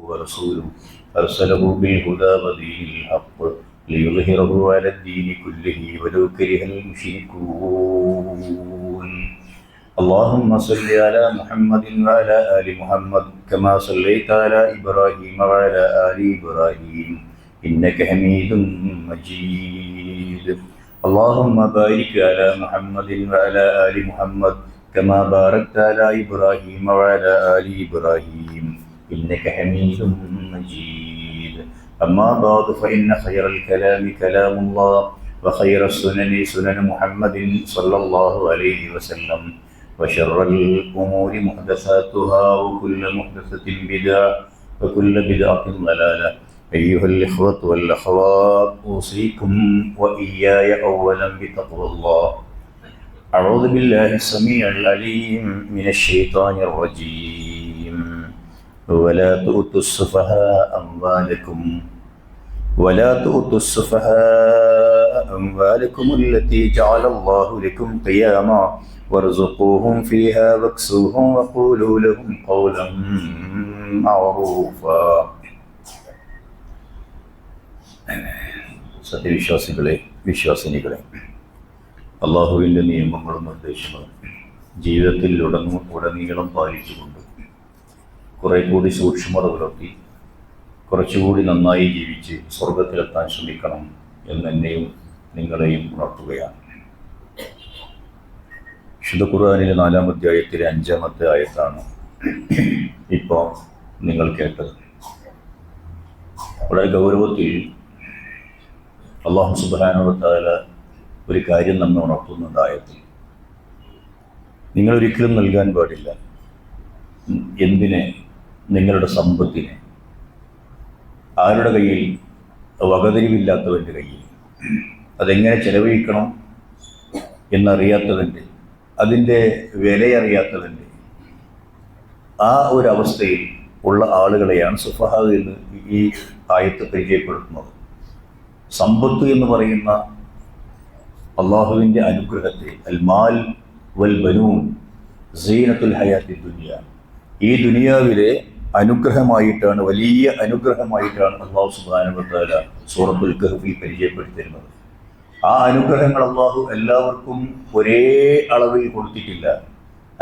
ورسوله أرسله بالهدى ودين الحق ليظهره على الدين كله ولو كره المشركون. اللهم صل على محمد وعلى آل محمد كما صليت على إبراهيم وعلى آل إبراهيم إنك حميد مجيد. اللهم بارك على محمد وعلى آل محمد كما باركت على إبراهيم وعلى آل إبراهيم إنك حميد مجيد. أما بعد فإن خير الكلام كلام الله وخير السنن سنن محمد صلى الله عليه وسلم وشر الأمور محدثاتها وكل محدثة بدعة وكل بدعة ضلالة. أيها الإخوة والأخوات أوصيكم وإياي أولا بتقوى الله. أعوذ بالله السميع العليم من الشيطان الرجيم. ولا تؤتوا السفهاء أموالكم التي جعل الله لكم قياما وارزقوهم فيها واكسوهم وقولوا لهم قولا معروفا. സത്യവിശ്വാസികളെ, വിശ്വാസിനികളെ, അള്ളാഹുവിൻ്റെ നിയമങ്ങളും നിർദ്ദേശങ്ങളും ജീവിതത്തിൽ ഉടനീളം പാലിച്ചുകൊണ്ട് കുറെ കൂടി സൂക്ഷ്മത പുലർത്തി കുറച്ചുകൂടി നന്നായി ജീവിച്ച് സ്വർഗത്തിലെത്താൻ ശ്രമിക്കണം എന്നെന്നെയും നിങ്ങളെയും ഉണർത്തുകയാണ്. വിശുദ്ധ ഖുർആനിലെ 4-ാം അധ്യായത്തിലെ 5-ാമത്തെ ആയത്താണ് ഇപ്പോൾ നിങ്ങൾ കേട്ടത്. വളരെ ഗൗരവത്തിൽ അല്ലാഹു സുബ്ഹാനഹു വ തആല ഒരു കാര്യം നമ്മെ ഉണർത്തുന്നുണ്ട് ആയത്തിൽ. നിങ്ങൾ ഒരിക്കലും നൽകാൻ പാടില്ല. എന്തിനെ? നിങ്ങളുടെ സമ്പത്തിനെ. ആരുടെ കയ്യിൽ? വകതിരിവില്ലാത്തവൻ്റെ കയ്യിൽ. അതെങ്ങനെ ചെലവഴിക്കണം എന്നറിയാത്തവൻ്റെ, അതിൻ്റെ വിലയറിയാത്തവൻ്റെ ആ ഒരു അവസ്ഥയിൽ ഉള്ള ആളുകളെയാണ് സുഫഹ എന്ന് ഈ ആയത്ത് പരിചയപ്പെടുത്തുന്നത്. സമ്പത്ത് എന്ന് പറയുന്ന അള്ളാഹുവിൻ്റെ അനുഗ്രഹത്തെ, അൽ മാൽ വൽ ബനൂൻ സീനത്തുൽ ഹയാത്തി ദുനിയ, ഈ ദുനിയാവിലെ അനുഗ്രഹമായിട്ടാണ്, വലിയ അനുഗ്രഹമായിട്ടാണ് അള്ളാഹു സുബ്ഹാനഹു വ തആല സൂറത്തുൽ കഹ്ഫിൽ പരിചയപ്പെടുത്തിയിരുന്നത്. ആ അനുഗ്രഹങ്ങൾ അള്ളാഹു എല്ലാവർക്കും ഒരേ അളവിൽ കൊടുത്തിട്ടില്ല.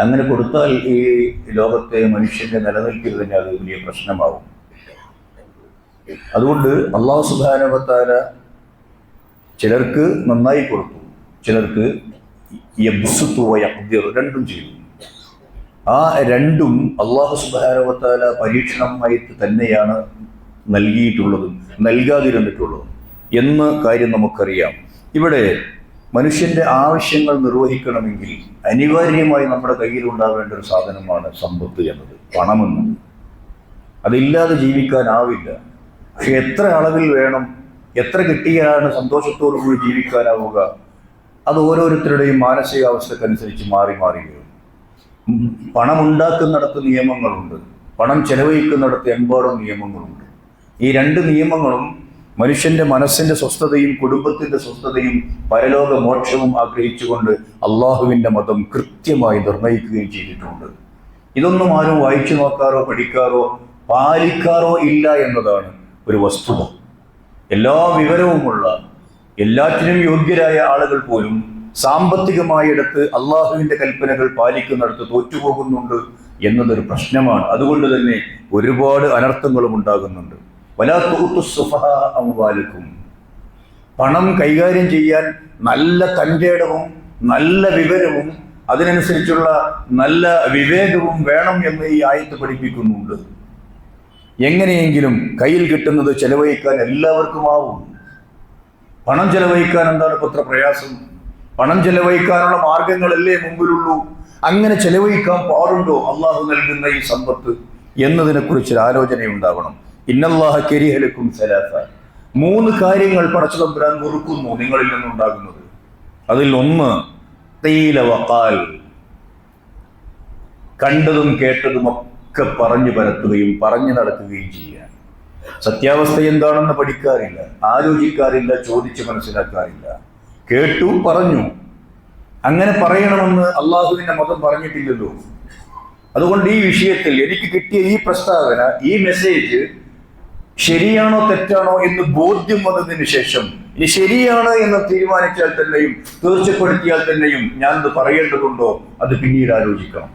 അങ്ങനെ കൊടുത്താൽ ഈ ലോകത്തെ മനുഷ്യന്റെ നിലനിൽപ്പിൽ തന്നെ അത് വലിയ പ്രശ്നമാവും. അതുകൊണ്ട് അള്ളാഹു സുബ്ഹാനഹു വ തആല ചിലർക്ക് നന്നായി കൊടുത്തു, ചിലർക്ക് യബ്സുത്തു വ യഖ്ദിർ, രണ്ടും ചെയ്തു. ആ രണ്ടും അള്ളാഹു സുബ്ഹാനഹു വ തആല പരീക്ഷണമായിട്ട് തന്നെയാണ് നൽകിയിട്ടുള്ളതും നൽകാതിരുന്നിട്ടുള്ളതും എന്ന കാര്യം നമുക്കറിയാം. ഇവിടെ മനുഷ്യന്റെ ആവശ്യങ്ങൾ നിർവഹിക്കണമെങ്കിൽ അനിവാര്യമായി നമ്മുടെ കയ്യിൽ ഉണ്ടാവേണ്ട ഒരു സാധനമാണ് സമ്പത്ത് എന്നത്, പണമെന്നത്. അതില്ലാതെ ജീവിക്കാനാവില്ല. പക്ഷെ എത്ര അളവിൽ വേണം, എത്ര കിട്ടിയാലാണ് സന്തോഷത്തോടു കൂടി ജീവിക്കാനാവുക? അത് ഓരോരുത്തരുടെയും മാനസികാവസ്ഥക്കനുസരിച്ച് മാറി മാറി വരും. പണമുണ്ടാക്കുന്നിടത്ത് നിയമങ്ങളുണ്ട്, പണം ചെലവഴിക്കുന്നിടത്ത് എമ്പാടും നിയമങ്ങളുണ്ട്. ഈ രണ്ട് നിയമങ്ങളും മനുഷ്യന്റെ മനസ്സിന്റെ സ്വസ്ഥതയും കുടുംബത്തിന്റെ സ്വസ്ഥതയും പരലോക മോക്ഷവും ആഗ്രഹിച്ചുകൊണ്ട് അള്ളാഹുവിൻ്റെ മതം കൃത്യമായി നിർണയിക്കുകയും ചെയ്തിട്ടുണ്ട്. ഇതൊന്നും ആരും വായിച്ചു നോക്കാറോ പഠിക്കാറോ പാലിക്കാറോ ഇല്ല എന്നതാണ് ഒരു വസ്തുത. എല്ലാ വിവരവുമുള്ള, എല്ലാറ്റിനും യോഗ്യരായ ആളുകൾ പോലും സാമ്പത്തികമായിടത്ത് അള്ളാഹുവിൻ്റെ കൽപ്പനകൾ പാലിക്കുന്നിടത്ത് തോറ്റുപോകുന്നുണ്ട് എന്നതൊരു പ്രശ്നമാണ്. അതുകൊണ്ട് തന്നെ ഒരുപാട് അനർത്ഥങ്ങളും ഉണ്ടാകുന്നുണ്ട്. വലാ തുഅ്തു സുഫഹാ അംവാലക്കും, പണം കൈകാര്യം ചെയ്യാൻ നല്ല തൻ്റെടവും നല്ല വിവരവും അതിനനുസരിച്ചുള്ള നല്ല വിവേകവും വേണം എന്ന് ഈ ആയത്ത് പഠിപ്പിക്കുന്നുണ്ട്. എങ്ങനെയെങ്കിലും കയ്യിൽ കിട്ടുന്നത് ചെലവഴിക്കാൻ എല്ലാവർക്കും ആവും. പണം ചെലവഴിക്കാൻ എന്താണ് ഇത്ര പ്രയാസം? പണം ചെലവഴിക്കാനുള്ള മാർഗങ്ങളല്ലേ മുമ്പിലുള്ളൂ. അങ്ങനെ ചെലവഴിക്കാൻ പാടുണ്ടോ അള്ളാഹു നൽകുന്ന ഈ സമ്പത്ത് എന്നതിനെക്കുറിച്ചൊരു ആലോചനയുണ്ടാവണം. ഇന്നല്ലാഹ കരിഹ ലക്കും സലാസ, 3 കാര്യങ്ങൾ പടച്ച തമ്പുരാൻ വെറുക്കുന്നു നിങ്ങളിൽ നിന്നുണ്ടാകുന്നത്. അതിൽ ഒന്ന് ഖീല വഖാൽ, കണ്ടതും കേട്ടതും ഒക്കെ പറഞ്ഞു പരത്തുകയും പറഞ്ഞു നടക്കുകയും ചെയ്യാൻ. സത്യാവസ്ഥ എന്താണെന്ന് പഠിക്കാറില്ല, ആലോചിക്കാറില്ല, ചോദിച്ച് മനസ്സിലാക്കാറില്ല. കേട്ടു, പറഞ്ഞു. അങ്ങനെ പറയണമെന്ന് അള്ളാഹുവിന്റെ മതം പറഞ്ഞിട്ടില്ലല്ലോ. അതുകൊണ്ട് ഈ വിഷയത്തിൽ എനിക്ക് കിട്ടിയ ഈ പ്രസ്താവന, ഈ മെസ്സേജ് ശരിയാണോ തെറ്റാണോ എന്ന് ബോധ്യം വന്നതിന് ശേഷം, ഇനി ശരിയാണ് എന്ന് തീരുമാനിച്ചാൽ തന്നെയും തീർച്ചപ്പെടുത്തിയാൽ തന്നെയും ഞാനത് പറയേണ്ടതുണ്ടോ അത് പിന്നീട് ആലോചിക്കണം.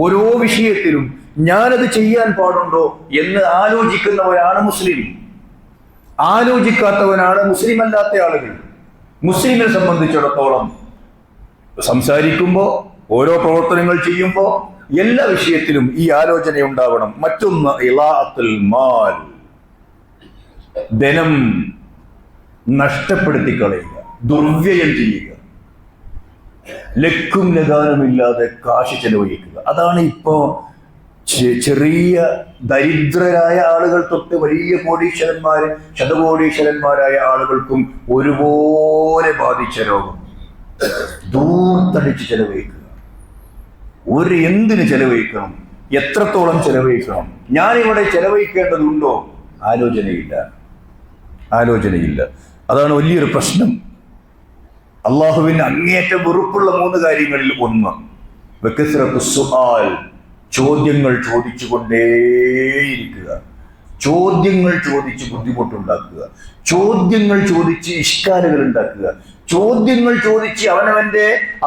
ഓരോ വിഷയത്തിലും ഞാനത് ചെയ്യാൻ പാടുണ്ടോ എന്ന് ആലോചിക്കുന്നവരാണ് മുസ്ലിം. ആലോചിക്കാത്തവനാണ് മുസ്ലിം അല്ലാത്ത ആളുകൾ. മുസ്ലിമിനെ സംബന്ധിച്ചിടത്തോളം സംസാരിക്കുമ്പോൾ, ഓരോ പ്രവർത്തനങ്ങൾ ചെയ്യുമ്പോൾ എല്ലാ വിഷയത്തിലും ഈ ആലോചന ഉണ്ടാവണം. മറ്റൊന്ന് ഇളാഅത്തുൽ മാൽ, ധനം നഷ്ടപ്പെടുത്തി കളയുക, ദുർവ്യയം ചെയ്യുക, ലക്കും ലഗാനുമില്ലാതെ കാശ് ചെലവഴിക്കുക. അതാണ് ഇപ്പോ ചെറിയ ദരിദ്രരായ ആളുകൾ തൊട്ട് വലിയ കോടീശ്വരന്മാര്, ശതകോടീശ്വരന്മാരായ ആളുകൾക്കും ഒരുപോലെ ബാധിച്ച രോഗം. ദൂർത്തടിച്ച് ചെലവഴിക്കുക. എന്തിന് ചെലവഴിക്കണം, എത്രത്തോളം ചെലവഴിക്കണം, ഞാനിവിടെ ചെലവഴിക്കേണ്ടതുണ്ടോ, ആലോചനയില്ല. അതാണ് വലിയൊരു പ്രശ്നം. അള്ളാഹുവിന് അങ്ങേയറ്റം വെറുപ്പുള്ള 3 കാര്യങ്ങളിൽ ഒന്ന് വകസ്റത്തു സുആൽ, ചോദ്യങ്ങൾ ചോദിച്ചുകൊണ്ടേയിരിക്കുക. ചോദ്യങ്ങൾ ചോദിച്ച് ബുദ്ധിമുട്ടുണ്ടാക്കുക, ചോദ്യങ്ങൾ ചോദിച്ച് ഇഷ്കാലുകൾ ഉണ്ടാക്കുക, ചോദ്യങ്ങൾ ചോദിച്ച്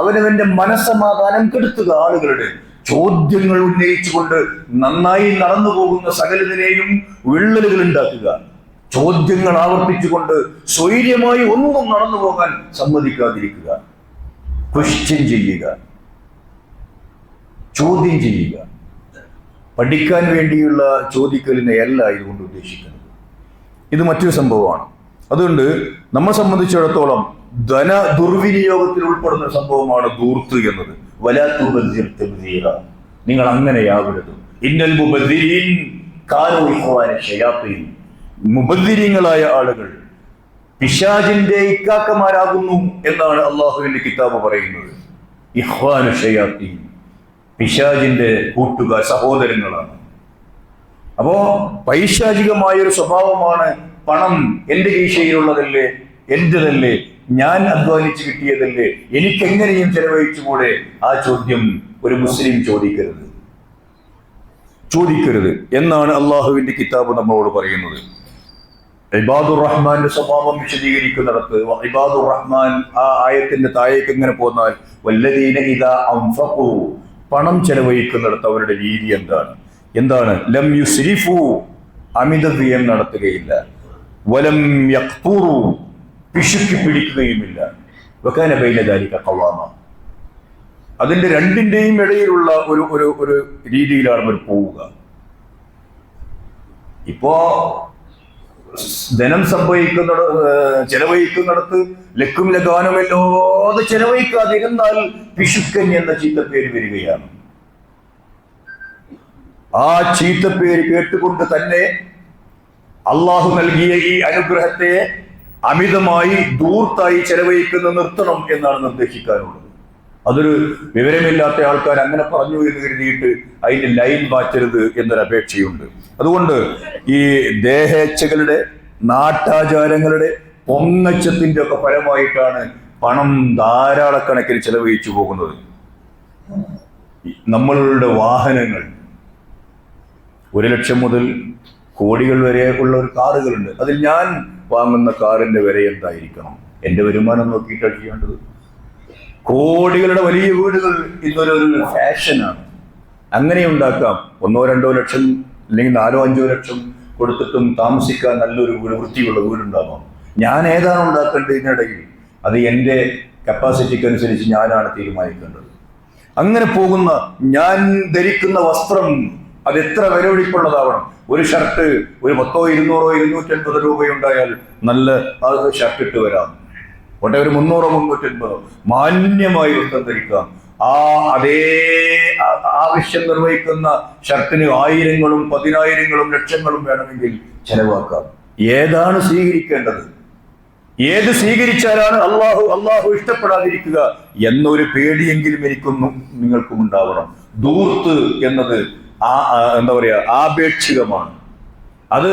അവനവന്റെ മനസ്സമാധാനം കെടുത്തുക. ആളുകളുടെ ചോദ്യങ്ങൾ ഉന്നയിച്ചുകൊണ്ട് നന്നായി നടന്നു പോകുന്ന സകലതിനെയും വിള്ളലുകൾ ഉണ്ടാക്കുക. ചോദ്യങ്ങൾ ആവർത്തിച്ചുകൊണ്ട് സ്വൈര്യമായി ഒന്നും നടന്നു പോകാൻ സമ്മതിക്കാതിരിക്കുക. ക്വസ്റ്റ്യൻ ചെയ്യുക, ചോദ്യം ചെയ്യുക. പഠിക്കാൻ വേണ്ടിയുള്ള ചോദിക്കലിനെ അല്ല ഇതുകൊണ്ട് ഉദ്ദേശിക്കുന്നത്. ഇത് മറ്റൊരു സംഭവമാണ്. അതുകൊണ്ട് നമ്മെ സംബന്ധിച്ചിടത്തോളം ധന ദുർവിനിയോഗത്തിൽ ഉൾപ്പെടുന്ന സംഭവമാണ് ധൂർത്ത് എന്നത്. വലാ തുബദ്ദിർ തബ്ദീറ, നിങ്ങൾ അങ്ങനെയാവരുത്. ഇന്നൽ മുബദ്ദിരീൻ കാനൂ ഇഖ്വാന ശയാത്തീൻ, മുബദ്ദിരീങ്ങളായ ആളുകൾ പിശാചിന്റെ ഇക്കാക്കമാരാകുന്നു എന്നാണ് അള്ളാഹുവിന്റെ കിതാബ് പറയുന്നത്. ഇഖ്വാന ശയാത്തീൻ, പിശാചിന്റെ കൂട്ടുകാർ, സഹോദരങ്ങളാണ്. അപ്പോ പൈശാചികമായൊരു സ്വഭാവമാണ്. പണം എന്റെ കീശയിലുള്ളതല്ലേ, എന്റേതല്ലേ, ഞാൻ അധ്വാനിച്ച് കിട്ടിയതല്ലേ, എനിക്കെങ്ങനെയും ചെലവഴിച്ചുകൂടെ? ആ ചോദ്യം ഒരു മുസ്ലിം ചോദിക്കരുത് എന്നാണ് അള്ളാഹുവിന്റെ കിതാബ് നമ്മളോട് പറയുന്നത്. ഇബാദുർ റഹ്മാന്റെ സ്വഭാവം വിശദീകരിക്കുന്നിടത്ത് ഇബാദുർ റഹ്മാൻ ആ ആയത്തിന്റെ താഴേക്ക് എങ്ങനെ പോന്നാൽ വല്ലദീന ഇദാ അൻഫഖൂ, പണം ചെലവഴിക്കുന്നിടത്ത് അവരുടെ രീതി എന്താണ്? ലം യുസ്രിഫു, അമിതവ്യയം നടത്തുകയില്ല. വലം യഖ്തുറു, പിശുക്കി പിടിക്കുകയുമില്ല. വകാന ബൈന ദാലിക ഖവാമ, അതിന്റെ രണ്ടിന്റെയും ഇടയിലുള്ള ഒരു രീതിയിലാണ് അവർ പോവുക. ഇപ്പോ ധനം ചെലവഴിക്കുന്നിടത്ത് ലക്കും ലഗാനുമല്ലാതെ ചെലവഴിക്കാതിരുന്നാൽ പിശുക്കൻ എന്ന ചീത്തപ്പേര് വരികയാണ്. ആ ചീത്തപ്പേര് കേട്ടുകൊണ്ട് തന്നെ അള്ളാഹു നൽകിയ ഈ അനുഗ്രഹത്തെ അമിതമായി ധൂർത്തായി ചെലവഴിക്കുന്ന നിർത്തണം എന്നാണ് നിർദ്ദേശിക്കാനുള്ളത്. അതൊരു വിവരമില്ലാത്ത ആൾക്കാർ അങ്ങനെ പറഞ്ഞു എന്ന് കരുതിയിട്ട് അതിന്റെ ലൈൻ മാറ്റരുത് എന്നൊരു അപേക്ഷയുണ്ട്. അതുകൊണ്ട് ഈ ദേഹേച്ഛകളുടെ, നാട്ടാചാരങ്ങളുടെ, പൊങ്ങച്ചത്തിന്റെ ഒക്കെ ഫലമായിട്ടാണ് പണം ധാരാളക്കണക്കിന് ചെലവഴിച്ചു പോകുന്നത്. നമ്മളുടെ വാഹനങ്ങൾ 1 ലക്ഷം മുതൽ കോടികൾ വരെ ഉള്ള ഒരു കാറുകളുണ്ട്. അതിൽ ഞാൻ വാങ്ങുന്ന കാറിന്റെ വില എന്തായിരിക്കണം? എന്റെ വരുമാനം നോക്കിയിട്ടാണ് ചെയ്യേണ്ടത്. കോടികളുടെ വലിയ വീടുകൾ ഇന്നൊരു ഫാഷനാണ്. അങ്ങനെ ഉണ്ടാക്കാം. 1-2 ലക്ഷം അല്ലെങ്കിൽ 4-5 ലക്ഷം കൊടുത്തിട്ടും താമസിക്കാൻ നല്ലൊരു വീട്, വൃത്തിയുള്ള വീടുണ്ടാകാം. ഞാൻ ഏതാണ് ഉണ്ടാക്കേണ്ടത് ഇതിനിടയിൽ? അത് എൻ്റെ കപ്പാസിറ്റിക്ക് അനുസരിച്ച് ഞാനാണ് തീരുമാനിക്കേണ്ടത്. അങ്ങനെ പോകുന്ന ഞാൻ ധരിക്കുന്ന വസ്ത്രം അത് എത്ര വിലപിടിപ്പുള്ളതാവണം? ഒരു ഷർട്ട് ഒരു 100, 200, 250 രൂപയുണ്ടായാൽ നല്ല ഷർട്ട് ഇട്ട് വരാം. ഒരു 300, 350 മാന്യമായി വസ്ത്രം ധരിക്കാം. അതേ ആവശ്യം നിർവഹിക്കുന്ന ഷർട്ടിന് 1000-ങ്ങളും 10,000-ങ്ങളും ലക്ഷങ്ങളും വേണമെങ്കിൽ ചെലവാക്കാം. ഏതാണ് സ്വീകരിക്കേണ്ടത്? ഏത് സ്വീകരിച്ചാലാണ് അള്ളാഹു ഇഷ്ടപ്പെടാതിരിക്കുക എന്നൊരു പേടിയെങ്കിലും എനിക്കും നിങ്ങൾക്കും ഉണ്ടാവണം. ധൂർത്ത് എന്നത് ആപേക്ഷികമാണ്. അത്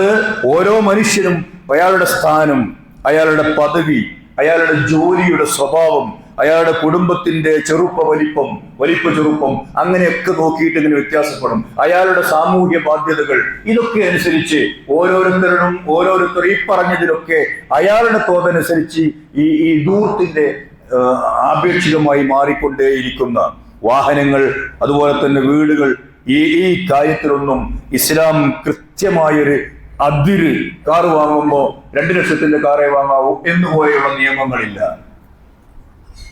ഓരോ മനുഷ്യനും അയാളുടെ സ്ഥാനം, അയാളുടെ പദവി, അയാളുടെ ജോലിയുടെ സ്വഭാവം, അയാളുടെ കുടുംബത്തിന്റെ വലിപ്പ ചെറുപ്പം അങ്ങനെയൊക്കെ നോക്കിയിട്ട് ഇങ്ങനെ വ്യത്യാസപ്പെടും. അയാളുടെ സാമൂഹ്യ ബാധ്യതകൾ ഇതൊക്കെ അനുസരിച്ച് ഓരോരുത്തർ ഈ പറഞ്ഞതിലൊക്കെ അയാളുടെ തോതനുസരിച്ച് ഈ ദൂരത്തിന്റെ ആപേക്ഷികമായി മാറിക്കൊണ്ടേയിരിക്കുന്ന വാഹനങ്ങൾ, അതുപോലെ തന്നെ വീടുകൾ, ഈ കാര്യത്തിലൊന്നും ഇസ്ലാം കൃത്യമായൊരു അതിര്, കാറ് വാങ്ങുമ്പോൾ 2 ലക്ഷത്തിന്റെ കാറേ വാങ്ങാവൂ എന്നുപോലെയുള്ള നിയമങ്ങളില്ല.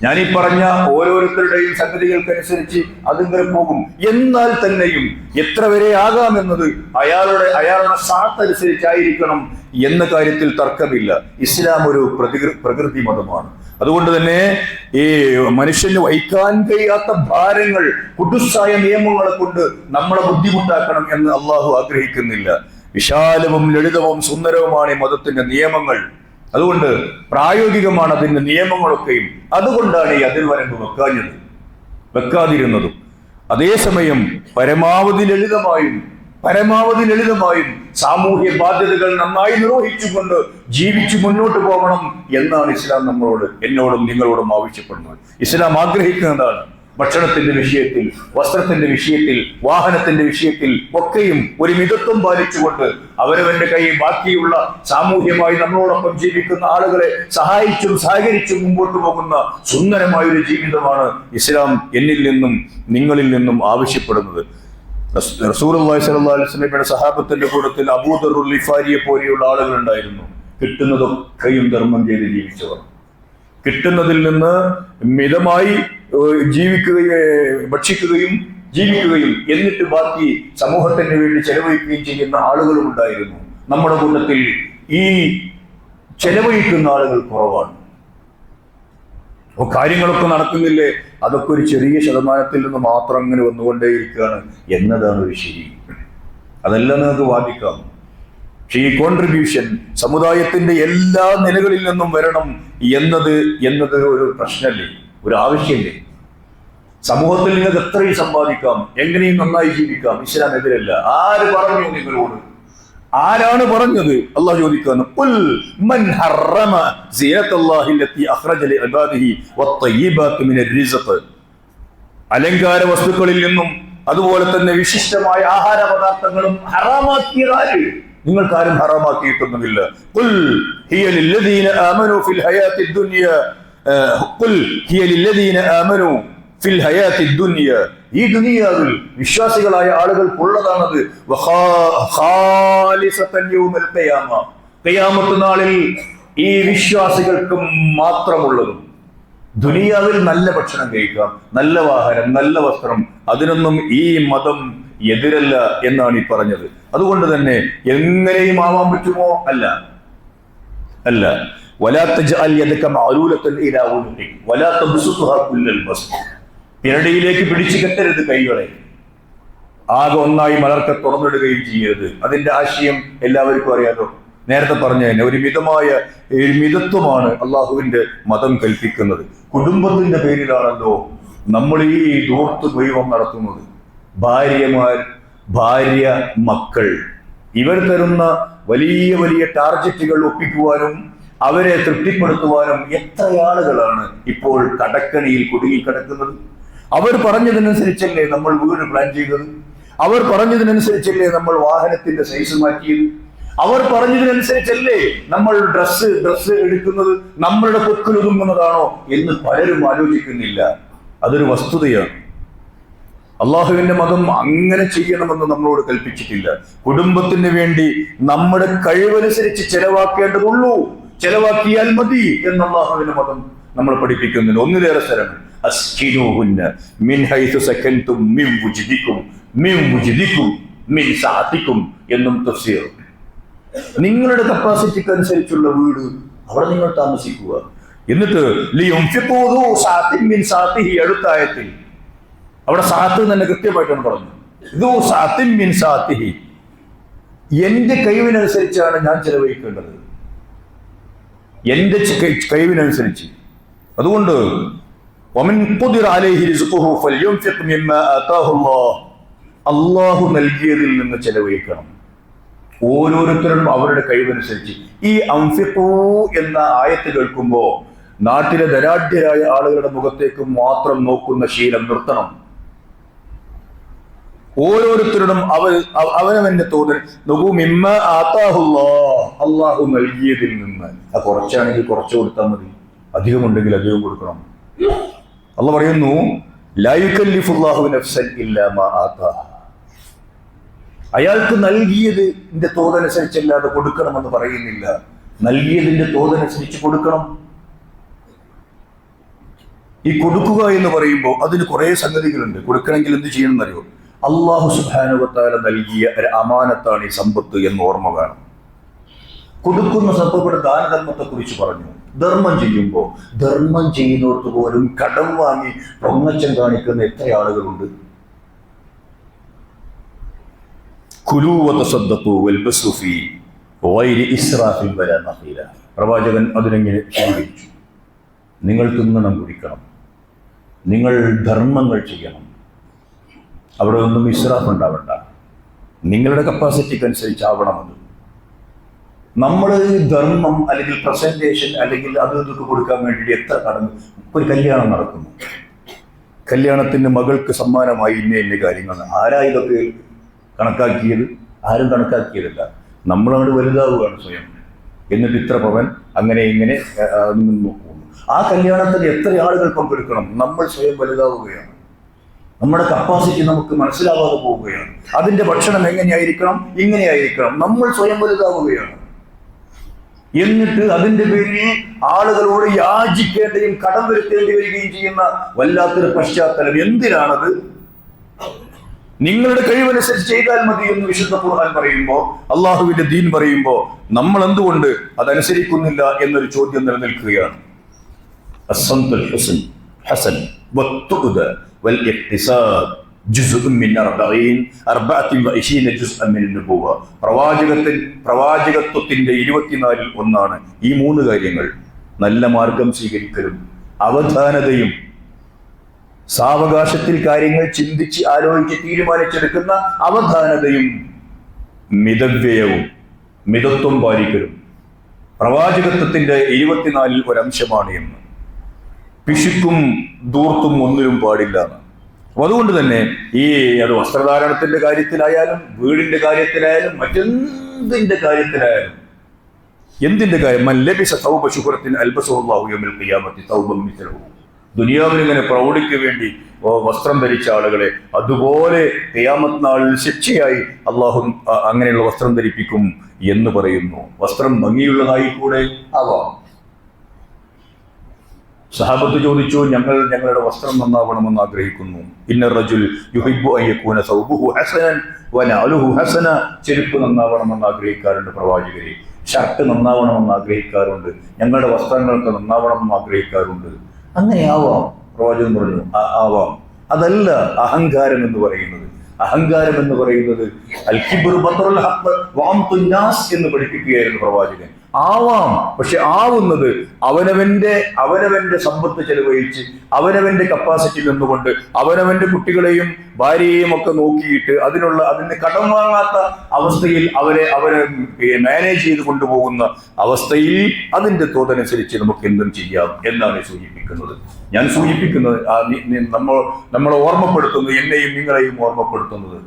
ഞാനീ പറഞ്ഞ ഓരോരുത്തരുടെയും സംഗതികൾക്കനുസരിച്ച് അതിങ്ങനെ പോകും. എന്നാൽ തന്നെയും എത്ര വരെ ആകാമെന്നത് അയാളുടെ സാത്തനുസരിച്ചായിരിക്കണം എന്ന കാര്യത്തിൽ തർക്കമില്ല. ഇസ്ലാം ഒരു പ്രകൃതി മതമാണ്. അതുകൊണ്ട് തന്നെ ഈ മനുഷ്യന് വഹിക്കാൻ കഴിയാത്ത ഭാരങ്ങൾ, കുടുസായ നിയമങ്ങളെ കൊണ്ട് നമ്മളെ ബുദ്ധിമുട്ടാക്കണം എന്ന് അള്ളാഹു ആഗ്രഹിക്കുന്നില്ല. വിശാലവും ലളിതവും സുന്ദരവുമാണ് ഈ മതത്തിന്റെ നിയമങ്ങൾ. അതുകൊണ്ട് പ്രായോഗികമാണ് അതിന്റെ നിയമങ്ങളൊക്കെയും. അതുകൊണ്ടാണ് ഈ അതിർവരമ്പ് വെക്കാതിരുന്നതും. അതേസമയം പരമാവധി ലളിതമായും സാമൂഹ്യ ബാധ്യതകൾ നന്നായി നിർവഹിച്ചുകൊണ്ട് ജീവിച്ചു മുന്നോട്ട് പോകണം എന്നാണ് ഇസ്ലാം എന്നോടും നിങ്ങളോടും ആവശ്യപ്പെടുന്നത്. ഇസ്ലാം ആഗ്രഹിക്കുന്നതാണ് ഭക്ഷണത്തിന്റെ വിഷയത്തിൽ, വസ്ത്രത്തിന്റെ വിഷയത്തിൽ, വാഹനത്തിന്റെ വിഷയത്തിൽ ഒക്കെയും ഒരു മിതത്വം പാലിച്ചുകൊണ്ട് അവരവന്റെ കയ്യിൽ ബാക്കിയുള്ള സാമൂഹ്യമായി നമ്മളോടൊപ്പം ജീവിക്കുന്ന ആളുകളെ സഹായിച്ചും സഹകരിച്ചും മുമ്പോട്ട് പോകുന്ന സുന്ദരമായൊരു ജീവിതമാണ് ഇസ്ലാം എന്നിൽ നിന്നും നിങ്ങളിൽ നിന്നും ആവശ്യപ്പെടുന്നത്. റസൂലുള്ളാഹി സ്വല്ലല്ലാഹു അലൈഹി വസല്ലമയുടെ സഹാബത്തിന്റെ കൂട്ടത്തിൽ അബൂദറുൽ ഗിഫാരിയെ പോലെയുള്ള ആളുകൾ ഉണ്ടായിരുന്നു. കിട്ടുന്നതൊക്കെയും ധർമ്മം ചെയ്ത് ജീവിച്ചവർ, കിട്ടുന്നതിൽ നിന്ന് മിതമായി ഭക്ഷിക്കുകയും ജീവിക്കുകയും എന്നിട്ട് ബാക്കി സമൂഹത്തിന് വേണ്ടി ചെലവഴിക്കുകയും ചെയ്യുന്ന ആളുകളും ഉണ്ടായിരുന്നു. നമ്മുടെ കൂട്ടത്തിൽ ഈ ചെലവഴിക്കുന്ന ആളുകൾ കുറവാണ്. അപ്പോൾ കാര്യങ്ങളൊക്കെ നടക്കുന്നില്ലേ, അതൊക്കെ ഒരു ചെറിയ ശതമാനത്തിൽ നിന്ന് മാത്രം അങ്ങനെ വന്നുകൊണ്ടേയിരിക്കുകയാണ് എന്നതാണ് ഒരു ശരി. അതെല്ലാം നിങ്ങൾക്ക് വാദിക്കാം. പക്ഷേ ഈ കോൺട്രിബ്യൂഷൻ സമുദായത്തിന്റെ എല്ലാ നിലകളിൽ നിന്നും വരണം എന്നത് ഒരു പ്രശ്നമല്ലേ, ഒരു ആവശ്യമല്ലേ? സമൂഹത്തിൽ നിങ്ങൾക്ക് എത്രയും സമ്പാദിക്കാം, എങ്ങനെയും നന്നായി ജീവിക്കാം, ഇസ്ലാം എതിരല്ല. ആര് പറഞ്ഞു നിങ്ങളോട്? ആരാണ് പറഞ്ഞത്? അള്ളാഹു ചോദിക്കുന്നു, ഖുൽ മൻ ഹറമ സീനത്തല്ലാഹി അല്ലതി അഖ്റജ ലിഇബാദിഹി വത്തയ്യിബാതി മിനർ റിസ്ഖ്. അലങ്കാര വസ്തുക്കളിൽ നിന്നും അതുപോലെ തന്നെ വിശിഷ്ടമായ ആഹാര പദാർത്ഥങ്ങളും ഹറാമാക്കിയതാര്? നിങ്ങൾക്കാരും ഹറാമാക്കിയിട്ടൊന്നുമില്ല. ഖുൽ ഹിയ ലില്ലദീന ആമനു ഫിൽ ഹയാത്തിദ് ദുനിയ, ഖുൽ ഹിയ ലില്ലദീന ആമനു ഫിൽ ഹയാത്തിദ് ദുനിയ. ഈ ദുനിയാവിൽ വിശ്വാസികളായ ആളുകൾക്കുള്ളതാണത്. ഖാലിസതൻ യൗമൽ ഖിയാമ, ഖിയാമത്ത് നാളിൽ ഈ വിശ്വാസികൾക്ക് മാത്രമുള്ളതും. ദുനിയാവിൽ നല്ല ഭക്ഷണം കഴിക്കാം, നല്ല വാഹനം, നല്ല വസ്ത്രം, അതിനൊന്നും ഈ മതം എതിരല്ല എന്നാണ് ഈ പറഞ്ഞത്. അതുകൊണ്ട് തന്നെ എങ്ങനെയും ആവാൻ പറ്റുമോ? അല്ല. വലാ തജ്അൽ യദക മഅലൂലതൻ ഇലാ ഉനുഖിക വലാ തബ്സുത്ഹാ കുല്ലൽ ബസ്ത്. പിരടിയിലേക്ക് പിടിച്ചു കെട്ടരുത് കൈകളെ, ആകെ ഒന്നായി മലർക്കെ തുറന്നിടുകയും ചെയ്യരുത്. അതിന്റെ ആശയം എല്ലാവർക്കും അറിയാലോ. നേരത്തെ പറഞ്ഞതിന് ഒരു മിതത്വമാണ് അള്ളാഹുവിന്റെ മതം കൽപ്പിക്കുന്നത്. കുടുംബത്തിന്റെ പേരിലാണല്ലോ നമ്മൾ ഈ ദൂർത്ത് ദൈവം നടത്തുന്നത്. ഭാര്യ, മക്കൾ, ഇവർ തരുന്ന വലിയ ടാർഗറ്റുകൾ ഒപ്പിക്കുവാനും അവരെ തൃപ്തിപ്പെടുത്തുവാനും എത്ര ആളുകളാണ് ഇപ്പോൾ കടക്കണിയിൽ കുടുങ്ങിക്കിടക്കുന്നത്. അവർ പറഞ്ഞതിനനുസരിച്ചല്ലേ നമ്മൾ വീട് പ്ലാൻ ചെയ്തത്? അവർ പറഞ്ഞതിനനുസരിച്ചല്ലേ നമ്മൾ വാഹനത്തിന്റെ സൈസ് മാറ്റിയത്? അവർ പറഞ്ഞതിനനുസരിച്ചല്ലേ നമ്മൾ ഡ്രസ്സ് എടുക്കുന്നത്? നമ്മളുടെ കൊക്കിൽ ഒതുങ്ങുന്നതാണോ എന്ന് പലരും ആലോചിക്കുന്നില്ല. അതൊരു വസ്തുതയാണ്. അള്ളാഹുവിന്റെ മതം അങ്ങനെ ചെയ്യണമെന്ന് നമ്മളോട് കൽപ്പിച്ചിട്ടില്ല. കുടുംബത്തിന് വേണ്ടി നമ്മുടെ കഴിവനുസരിച്ച് ചെലവാക്കേണ്ടതുള്ളൂ, ചെലവാക്കിയാൽ മതി എന്ന് അള്ളാഹുവിന്റെ മതം നമ്മൾ പഠിപ്പിക്കുന്നുണ്ട്. ഒന്നിലേറെ സ്ഥലങ്ങൾ അസ്കിനൂഹുന്ന മിൻ ഹൈസു സകൻതും മിൻ വുജ്ദികും മിൻ സഅതികും എന്നും തഫ്സീർ. നിങ്ങളുടെ കപ്പാസിറ്റിക്ക് അനുസരിച്ചുള്ള വീട് അവിടെ നിങ്ങൾ താമസിക്കുക. എന്നിട്ട് ലിയുൻഫിഖൂ ദൂ സഅതിൻ മിൻ സഅതിഹി, അടുത്ത ആയത്തിൽ അവിടെ സഅത്ത് തന്നെ കൃത്യമായിട്ടാണ് പറഞ്ഞു. ദൂ സഅതിൻ മിൻ സഅതിഹി, എന്റെ കഴിവിനനുസരിച്ചാണ് ഞാൻ ചെലവഴിക്കേണ്ടത്, എന്റെ കഴിവിനനുസരിച്ച്. അതുകൊണ്ട് വമൻ ഖുദിറ അലൈഹി റിസ്ഖുഹു ഫൽയുൻഫിഖ് മിമ്മാ ആതാഹു അല്ലാഹ്, അല്ലാഹു നൽകിയതിൽ നിന്ന് ചെലവഴിക്കണം. ഓരോരുത്തരും അവരുടെ കഴിവനുസരിച്ച്. ഈ അൻഫിഖൂ എന്ന ആയത്ത് കേൾക്കുമ്പോൾ നാട്ടിലെ ധനാഢ്യരായ ആളുകളുടെ മുഖത്തേക്ക് മാത്രം നോക്കുന്ന ശീലം നിർത്തണം. ഓരോരുത്തരോടും അവനവന്റെ തോന്നൽ നോക്കൂ. മിമ്മ ആതാഹുല്ലാ, അള്ളാഹു നൽകിയതിൽ നിന്ന്. കുറച്ചാണെങ്കിൽ കുറച്ച് കൊടുത്താൽ മതി, അധികമുണ്ടെങ്കിൽ അധികം കൊടുക്കണം. അള്ളാഹ് പറയുന്നു, ലാ യുകല്ലിഫുല്ലാഹു നഫ്സൻ ഇല്ലാ മാ ആതാഹ. അയാൾക്ക് നൽകിയതിന്റെ തോതനുസരിച്ചല്ലാതെ കൊടുക്കണമെന്ന് പറയുന്നില്ല. നൽകിയതിന്റെ തോതനുസരിച്ച് കൊടുക്കണം. ഈ കൊടുക്കുക എന്ന് പറയുമ്പോൾ അതിന് കുറെ സംഗതികളുണ്ട്. കൊടുക്കണമെങ്കിൽ എന്ത് ചെയ്യണമെന്നറിയോ? അല്ലാഹു സുബ്ഹാനഹു വ തആല നൽകിയ ഒരു അമാനത്താണ് ഈ സമ്പത്ത് എന്ന് ഓർമ്മ വേണം. കൊടുക്കുന്ന സമ്പത്ത് ദാനധർമ്മത്തെ കുറിച്ച് പറഞ്ഞു. ധർമ്മം ചെയ്യുമ്പോൾ ധർമ്മം ചെയ്യുന്നവർക്ക് പോലും കടം വാങ്ങി പൊങ്ങച്ചം കാണിക്കുന്ന എത്ര ആളുകളുണ്ട്. കുലൂ വതസദ്ദഖൂ വൽബസൂ ഫീ ഗൈരി ഇസ്റാഫിൻ വലാ നഖീല. പ്രവാചകൻ അതിനെങ്ങനെ സ്വീകരിച്ചു? നിങ്ങൾ തിന്നണം, കുടിക്കണം, നിങ്ങൾ ധർമ്മങ്ങൾ ചെയ്യണം, അവിടെ ഒന്നും ഇസ്റാഫ് ഉണ്ടാവണ്ട, നിങ്ങളുടെ കപ്പാസിറ്റിക്ക് അനുസരിച്ചാവണമെന്ന്. നമ്മൾ ധർമ്മം അല്ലെങ്കിൽ പ്രസന്റേഷൻ അല്ലെങ്കിൽ അത് ഇതൊക്കെ കൊടുക്കാൻ വേണ്ടി എത്ര കടന്നു. ഒരു കല്യാണം നടക്കുന്നു, കല്യാണത്തിന് മകൾക്ക് സമ്മാനമായി ഇന്ന കാര്യങ്ങൾ. ആരാ ഇതൊക്കെ കണക്കാക്കിയത്? ആരും കണക്കാക്കിയതല്ല. നമ്മളങ്ങോട്ട് വലുതാവുകയാണ് സ്വയം. എന്നിട്ട് ഇത്ര പവൻ അങ്ങനെ ഇങ്ങനെ നോക്കുന്നു. ആ കല്യാണത്തിന് എത്ര ആളുകൾ പങ്കെടുക്കണം? നമ്മൾ സ്വയം വലുതാവുകയാണ്. നമ്മുടെ കപ്പാസിറ്റി നമുക്ക് മനസ്സിലാവാതെ പോവുകയാണ്. അതിന്റെ ഭക്ഷണം എങ്ങനെയായിരിക്കണം, ഇങ്ങനെയായിരിക്കണം. നമ്മൾ സ്വയം വലുതാവുകയാണ്. എന്നിട്ട് അതിന്റെ പേരിൽ ആളുകളോട് യാചിക്കേണ്ടയും കടം വരുത്തേണ്ടി വരികയും ചെയ്യുന്ന വല്ലാത്തൊരു പശ്ചാത്തലം. എന്തിനാണത്? നിങ്ങളുടെ കഴിവനുസരിച്ച് ചെയ്താൽ മതി എന്ന് വിശുദ്ധ ഖുർആൻ പറയുമ്പോൾ, അള്ളാഹുവിന്റെ ദീൻ പറയുമ്പോൾ നമ്മൾ എന്തുകൊണ്ട് അതനുസരിക്കുന്നില്ല എന്നൊരു ചോദ്യം നിലനിൽക്കുകയാണ്. പ്രവാചകത്വത്തിന്റെ 24 ഒന്നാണ് ഈ 3 കാര്യങ്ങൾ. നല്ല മാർഗം സ്വീകരിക്കലും, അവധാനതയും, സാവകാശത്തിൽ കാര്യങ്ങൾ ചിന്തിച്ച് ആലോചിച്ച് തീരുമാനിച്ചെടുക്കുന്ന അവധാനതയും, മിതവ്യയവും, മിതത്വം പാലിക്കലും പ്രവാചകത്വത്തിന്റെ 24 ഒരംശമാണ് എന്ന്. പിശുക്കും ധൂർത്തും ഒന്നിലും പാടില്ല. അതുകൊണ്ട് തന്നെ അത് വസ്ത്രധാരണത്തിന്റെ കാര്യത്തിലായാലും, വീടിന്റെ കാര്യത്തിലായാലും, മറ്റെന്തിന്റെ കാര്യത്തിലായാലും, എന്തിന്റെ കാര്യം, മൻ ലബിസ തൗബ ശുഹ്റത്തിൻ അൽബസഹു അല്ലാഹു യൗമൽ ഖിയാമത്തി തൗബൻ മിസ്ലഹു. ദുനിയാവിൽ ഇങ്ങനെ പ്രൗഢിക്ക് വേണ്ടി വസ്ത്രം ധരിച്ച ആളുകളെ അതുപോലെ ഖിയാമത്ത് നാളിൽ ശിക്ഷയായി അള്ളാഹു അങ്ങനെയുള്ള വസ്ത്രം ധരിപ്പിക്കും എന്ന് പറയുന്നു. വസ്ത്രം ഭംഗിയുള്ളതായി കൂടെ ആവാം. സഹാബത്ത് ചോദിച്ചു, ഞങ്ങളുടെ വസ്ത്രം നന്നാവണമെന്ന് ആഗ്രഹിക്കുന്നു. ഇന്ന റജുൽ യുഹിബ്ബു അൻ യകൂന സൗബുഹു ഹസനൻ വനഅലുഹു ഹസന. ചെരുപ്പ് നന്നാവണമെന്ന് ആഗ്രഹിക്കാറുണ്ട് പ്രവാചകരെ. ഷർട്ട് നന്നാവണമെന്ന് ആഗ്രഹിക്കാറുണ്ട്. ഞങ്ങളുടെ വസ്ത്രങ്ങൾക്ക് നന്നാവണമെന്ന് ആഗ്രഹിക്കാറുണ്ട്. അങ്ങനെ ആവാം. പ്രവാചകൻ പറഞ്ഞു, ആവാം. അതല്ല അഹങ്കാരം എന്ന് പറയുന്നത്. അഹങ്കാരം എന്ന് പറയുന്നത് അൽ കിബ്റു ബത്റുൽ ഹഖ് വഅംതുൻ നാസ് എന്ന് പഠിപ്പിക്കുകയായിരുന്നു പ്രവാചകൻ. ആവാം, പക്ഷെ ആവുന്നത് അവനവന്റെ സമ്പത്ത് ചെലവഴിച്ച് അവനവന്റെ കപ്പാസിറ്റി നിന്നുകൊണ്ട് അവനവന്റെ കുട്ടികളെയും ഭാര്യയെയും ഒക്കെ നോക്കിയിട്ട് അതിന് കടം വാങ്ങാത്ത അവസ്ഥയിൽ അവരെ മാനേജ് ചെയ്ത് കൊണ്ടുപോകുന്ന അവസ്ഥയിൽ അതിന്റെ തോതനുസരിച്ച് നമുക്ക് എന്തും ചെയ്യാം എന്നാണ് സൂചിപ്പിക്കുന്നത്. ഞാൻ സൂചിപ്പിക്കുന്നത് നമ്മളെ ഓർമ്മപ്പെടുത്തുന്നത്, എന്നെയും നിങ്ങളെയും ഓർമ്മപ്പെടുത്തുന്നത്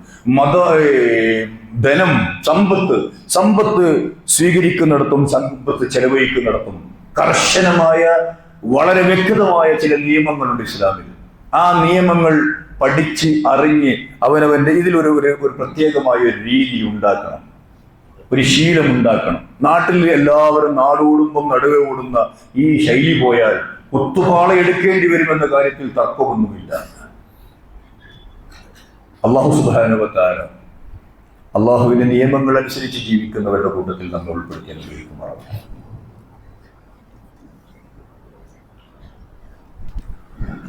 ധനം, സമ്പത്ത് സ്വീകരിക്കുന്നിടത്തും സമ്പത്ത് ചെലവഴിക്കുന്നിടത്തും കർശനമായ വളരെ വ്യക്തമായ ചില നിയമങ്ങളുണ്ട് ഇസ്ലാമിൽ. ആ നിയമങ്ങൾ പഠിച്ച് അറിഞ്ഞ് അവനവന്റെ ഇതിലൊരു പ്രത്യേകമായ ഒരു രീതി ഉണ്ടാക്കണം, ഒരു ശീലം ഉണ്ടാക്കണം. നാട്ടിൽ എല്ലാവരും നാടോടുമ്പം നടുവെ ഓടുന്ന ഈ ശൈലി പോയാൽ കുത്തുപാള എടുക്കേണ്ടി വരുമെന്ന കാര്യത്തിൽ തർക്കമൊന്നുമില്ല. അല്ലാഹു സുബ്ഹാനഹു വ തആല അള്ളാഹുവിന്റെ നിയമങ്ങൾ അനുസരിച്ച് ജീവിക്കുന്നവരുടെ കൂട്ടത്തിൽ നമ്മൾ ഉൾപ്പെടുത്തി അനുഗ്രഹിക്കുമാറാണ്.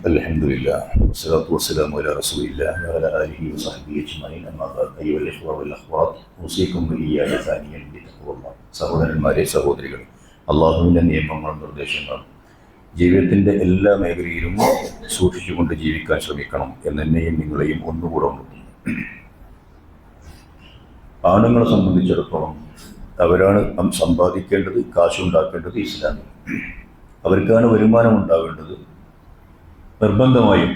അൽഹംദുലില്ലാഹ് വസ്സലാത്തു വസ്സലാമു അലാ റസൂലില്ലാഹി വഅലാ ആലിഹി വസഹ്ബിഹി അജ്മഈൻ. അമ്മാ ബഅദ്. അയ്യുഹൽ ഇഖ്വ വൽ അഖ്വാത്ത്, ഊസികും ബിഇയ്യായ സാനിയൻ ബിതഖ്വല്ലാഹ്. സഹോദരന്മാരെ, സഹോദരികളെ, അള്ളാഹുവിന്റെ നിയമങ്ങളും നിർദ്ദേശങ്ങളും ജീവിതത്തിന്റെ എല്ലാ മേഖലയിലും സൂക്ഷിച്ചുകൊണ്ട് ജീവിക്കാൻ ശ്രമിക്കണം എന്നെന്നെയും നിങ്ങളെയും ഒന്നുകൂടെ ഉണർത്തുന്നു. ആണുങ്ങളെ സംബന്ധിച്ചിടത്തോളം അവരാണ് സമ്പാദിക്കേണ്ടത്, കാശുണ്ടാക്കേണ്ടത് ഇസ്ലാമിൽ. അവർക്കാണ് വരുമാനം ഉണ്ടാവേണ്ടത്. നിർബന്ധമായും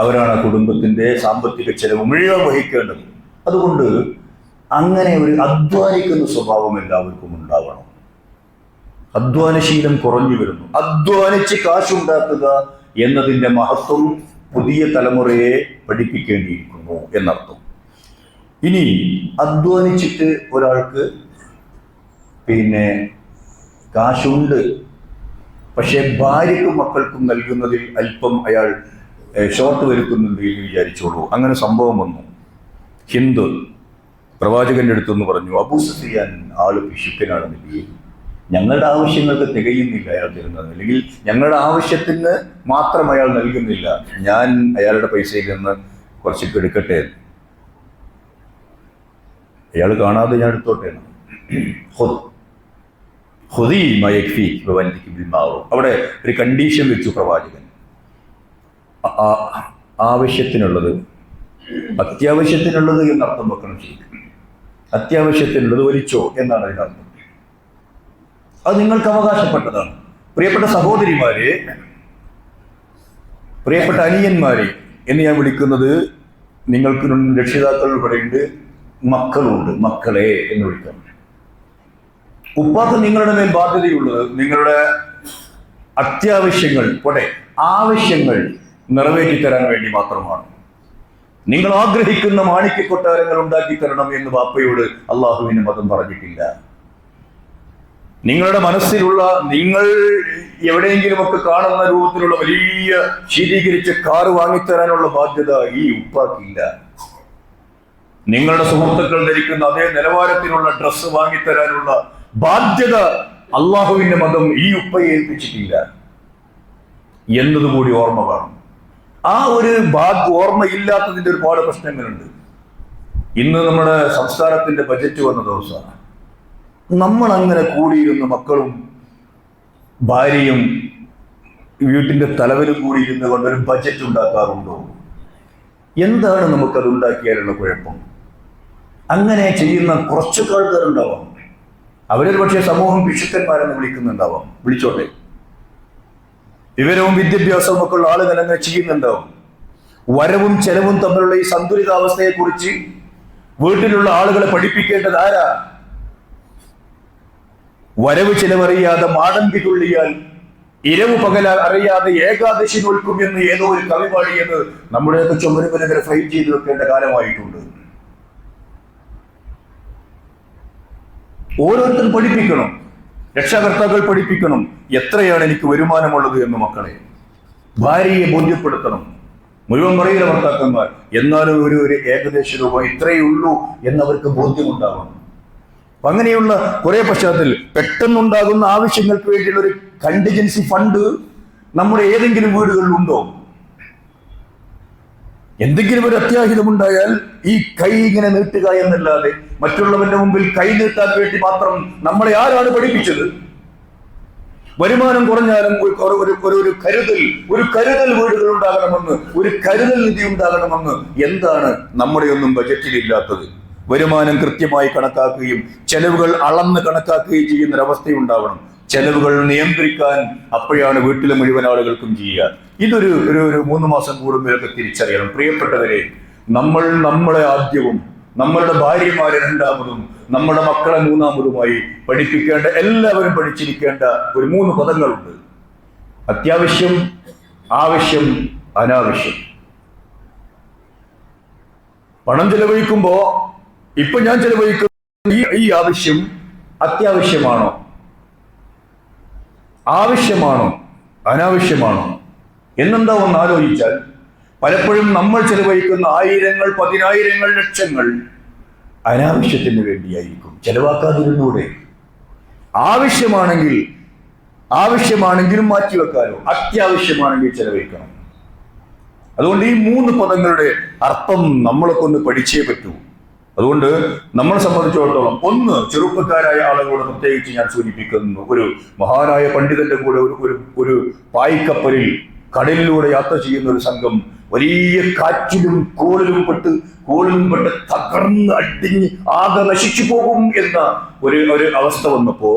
അവരാണ് ആ കുടുംബത്തിൻ്റെ സാമ്പത്തിക ചെലവ് മുഴുവൻ വഹിക്കേണ്ടത്. അതുകൊണ്ട് അങ്ങനെ ഒരു അധ്വാനിക്കുന്ന സ്വഭാവം എല്ലാവർക്കും ഉണ്ടാവണം. അധ്വാനശീലം കുറഞ്ഞു വരുന്നു. അധ്വാനിച്ച് കാശുണ്ടാക്കുക എന്നതിൻ്റെ മഹത്വം പുതിയ തലമുറയെ പഠിപ്പിക്കേണ്ടിയിരിക്കുന്നു എന്നർത്ഥം. ഇനി അധ്വാനിച്ചിട്ട് ഒരാൾക്ക് കാശുണ്ട്, പക്ഷെ ഭാര്യക്കും മക്കൾക്കും നൽകുന്നതിൽ അല്പം അയാൾ ഷോർട്ട് വരുത്തുന്നുണ്ട് എന്ന് വിചാരിച്ചോളൂ. അങ്ങനെ സംഭവം വന്നു. ഹിന്ദു പ്രവാചകന്റെ അടുത്തെന്ന് പറഞ്ഞു, അബൂ സുഫിയാൻ ആള് പിശുക്കനാണ് നബിയെ, ഞങ്ങളുടെ ആവശ്യങ്ങൾക്ക് തികയുന്നില്ല അയാൾ തരുന്നത്, അല്ലെങ്കിൽ ഞങ്ങളുടെ ആവശ്യത്തിന് മാത്രം അയാൾ നൽകുന്നില്ല, ഞാൻ അയാളുടെ പൈസയിൽ നിന്ന് കുറച്ചൊക്കെ എടുക്കട്ടെ. അയാൾ കാണാതെ ഞാൻ എടുത്തോട്ടെ. അവിടെ ഒരു കണ്ടീഷൻ വെച്ചു പ്രവാചകൻ. ആവശ്യത്തിനുള്ളത്, അത്യാവശ്യത്തിനുള്ളത് എന്നർത്ഥം വെക്കണം ചെയ്യും. അത്യാവശ്യത്തിനുള്ളത് വലിച്ചോ എന്നാണ് അതിനർത്ഥം. അത് നിങ്ങൾക്ക് അവകാശപ്പെട്ടതാണ്. പ്രിയപ്പെട്ട സഹോദരിമാരെ, പ്രിയപ്പെട്ട അനിയന്മാരെ എന്ന് ഞാൻ വിളിക്കുന്നത്, നിങ്ങൾക്ക് രക്ഷിതാക്കൾ ഇവിടെയുണ്ട്, മക്കളുണ്ട്, മക്കളെ എന്ന് വിളിക്കണം. ഉപ്പാക്ക് നിങ്ങളുടെ മേൽ ബാധ്യതയുള്ളത് നിങ്ങളുടെ അത്യാവശ്യങ്ങൾ ആവശ്യങ്ങൾ നിറവേറ്റി തരാൻ വേണ്ടി മാത്രമാണ്. നിങ്ങൾ ആഗ്രഹിക്കുന്ന മാണിക്യ കൊട്ടാരങ്ങൾ ഉണ്ടാക്കി തരണം എന്ന് ബാപ്പയോട് അള്ളാഹുവിന് മതം പറഞ്ഞിട്ടില്ല. നിങ്ങളുടെ മനസ്സിലുള്ള, നിങ്ങൾ എവിടെയെങ്കിലുമൊക്കെ കാണുന്ന രൂപത്തിലുള്ള വലിയ ശീതീകരിച്ച കാറ് വാങ്ങിത്തരാനുള്ള ബാധ്യത ഈ ഉപ്പാക്കില്ല. നിങ്ങളുടെ സുഹൃത്തുക്കൾ ധരിക്കുന്ന അതേ നിലവാരത്തിലുള്ള ഡ്രസ്സ് വാങ്ങിത്തരാനുള്ള ബാധ്യത അള്ളാഹുവിന്റെ മതം ഈ ഉപ്പയെ ഏൽപ്പിച്ചിട്ടില്ല എന്നതുകൂടി ഓർമ്മ വേണം. ആ ഒരു ഓർമ്മയില്ലാത്തതിന്റെ ഒരുപാട് പ്രശ്നങ്ങളുണ്ട്. ഇന്ന് നമ്മുടെ സംസ്ഥാനത്തിന്റെ ബജറ്റ് വന്ന ദിവസമാണ്. നമ്മൾ അങ്ങനെ കൂടിയിരുന്ന മക്കളും ഭാര്യയും വീട്ടിന്റെ തലവനും കൂടിയിരുന്ന് കൊണ്ടൊരു ബജറ്റ് ഉണ്ടാക്കാറുണ്ടോ? എന്താണ് നമുക്കത് ഉണ്ടാക്കിയാലുള്ള കുഴപ്പം? അങ്ങനെ ചെയ്യുന്ന കുറച്ചു ആൾക്കാരുണ്ടാവാം. അവരൊരു പക്ഷേ സമൂഹം പിശുക്കന്മാരെന്ന് വിളിക്കുന്നുണ്ടാവാം. വിളിച്ചോട്ടെ. വിവരവും വിദ്യാഭ്യാസവും ഒക്കെ ഉള്ള ആളുകൾ അങ്ങനെ ചെയ്യുന്നുണ്ടാവും. വരവും ചെലവും തമ്മിലുള്ള ഈ സന്തുലിതാവസ്ഥയെ കുറിച്ച് വീട്ടിലുള്ള ആളുകളെ പഠിപ്പിക്കേണ്ടത് ആരാ? വരവ് ചിലവറിയാതെ മാടമ്പി തുള്ളിയാൽ ഇരവ് പകൽ അറിയാതെ ഏകാദശി നോൽക്കും എന്ന് ഏതോ ഒരു കവി പാടിയത് നമ്മുടെയൊക്കെ ചുമരുമലകരെ ഫൈറ്റ് ചെയ്ത് വെക്കേണ്ട കാലമായിട്ടുണ്ട്. ഓരോരുത്തരും പഠിപ്പിക്കണം, രക്ഷാകർത്താക്കൾ പഠിപ്പിക്കണം, എത്രയാണ് എനിക്ക് വരുമാനമുള്ളത് എന്ന് മക്കളെ. ഭാര്യയെ ബോധ്യപ്പെടുത്തണം. മുഴുവൻ പറയില്ല ഭർത്താക്കന്മാർ, എന്നാലും ഒരു ഏകദേശ രൂപ ഇത്രയേ ഉള്ളൂ എന്നവർക്ക് ബോധ്യമുണ്ടാവണം. അപ്പൊ അങ്ങനെയുള്ള കുറെ പശ്ചാത്തലത്തിൽ പെട്ടെന്നുണ്ടാകുന്ന ആവശ്യങ്ങൾക്ക് വേണ്ടിയുള്ള ഒരു കണ്ടിജൻസി ഫണ്ട് നമ്മുടെ ഏതെങ്കിലും വീടുകളിലുണ്ടോ? എന്തെങ്കിലും ഒരു അത്യാഹിതമുണ്ടായാൽ ഈ കൈ ഇങ്ങനെ നീട്ടുക എന്നല്ലാതെ മറ്റുള്ളവന്റെ മുമ്പിൽ കൈ നീട്ടാൻ വേണ്ടി മാത്രം നമ്മളെ ആരാണ് പഠിപ്പിച്ചത്? വരുമാനം കുറഞ്ഞാലും ഒരു കരുതൽ വീടുകൾ ഉണ്ടാകണമെന്ന്, ഒരു കരുതൽ നിധി ഉണ്ടാകണമെന്ന് എന്താണ് നമ്മുടെ ഒന്നും ബജറ്റിലില്ലാത്തത്? വരുമാനം കൃത്യമായി കണക്കാക്കുകയും ചെലവുകൾ അളന്ന് കണക്കാക്കുകയും ചെയ്യുന്നൊരവസ്ഥയുണ്ടാവണം. ചെലവുകൾ നിയന്ത്രിക്കാൻ അപ്പോഴാണ് വീട്ടിലെ മുഴുവൻ ആളുകൾക്കും ചെയ്യുക. ഇതൊരു 3 മാസം കൂടുമ്പോഴൊക്കെ തിരിച്ചറിയണം. പ്രിയപ്പെട്ടവരെ, നമ്മളെ ആദ്യവും നമ്മളുടെ ഭാര്യമാരെ രണ്ടാമതും നമ്മുടെ മക്കളെ മൂന്നാമതുമായി പഠിപ്പിക്കേണ്ട, എല്ലാവരും പഠിച്ചിരിക്കേണ്ട ഒരു 3 പദങ്ങളുണ്ട്. അത്യാവശ്യം, ആവശ്യം, അനാവശ്യം. പണം ചെലവഴിക്കുമ്പോ ഇപ്പൊ ഞാൻ ചെലവഴിക്കുന്ന ഈ ആവശ്യം അത്യാവശ്യമാണോ, ആവശ്യമാണോ, അനാവശ്യമാണോ എന്നെന്താ ഒന്ന് ആലോചിച്ചാൽ പലപ്പോഴും നമ്മൾ ചെലവഴിക്കുന്ന ആയിരങ്ങൾ, പതിനായിരങ്ങൾ, ലക്ഷങ്ങൾ അനാവശ്യത്തിന് വേണ്ടിയായിരിക്കും. ചെലവാക്കാതിരുന്നൂടെ? ആവശ്യമാണെങ്കിലും മാറ്റിവെക്കാനോ, അത്യാവശ്യമാണെങ്കിൽ ചെലവഴിക്കണം. അതുകൊണ്ട് ഈ 3 പദങ്ങളുടെ അർത്ഥം നമ്മളൊക്കെ ഒന്ന് പഠിച്ചേ പറ്റൂ. അതുകൊണ്ട് നമ്മളെ സംബന്ധിച്ചിടത്തോളം, ഒന്ന്, ചെറുപ്പക്കാരായ ആളുകളോട് പ്രത്യേകിച്ച് ഞാൻ സൂചിപ്പിക്കുന്നു, ഒരു മഹാനായ പണ്ഡിതന്റെ കൂടെ ഒരു പായ്ക്കപ്പലിൽ കടലിലൂടെ യാത്ര ചെയ്യുന്ന ഒരു സംഘം വലിയ കാറ്റിലും കോളിലും പെട്ട് തകർന്ന് അടിഞ്ഞ് ആകെ നശിച്ചു പോകും എന്ന ഒരു അവസ്ഥ വന്നപ്പോ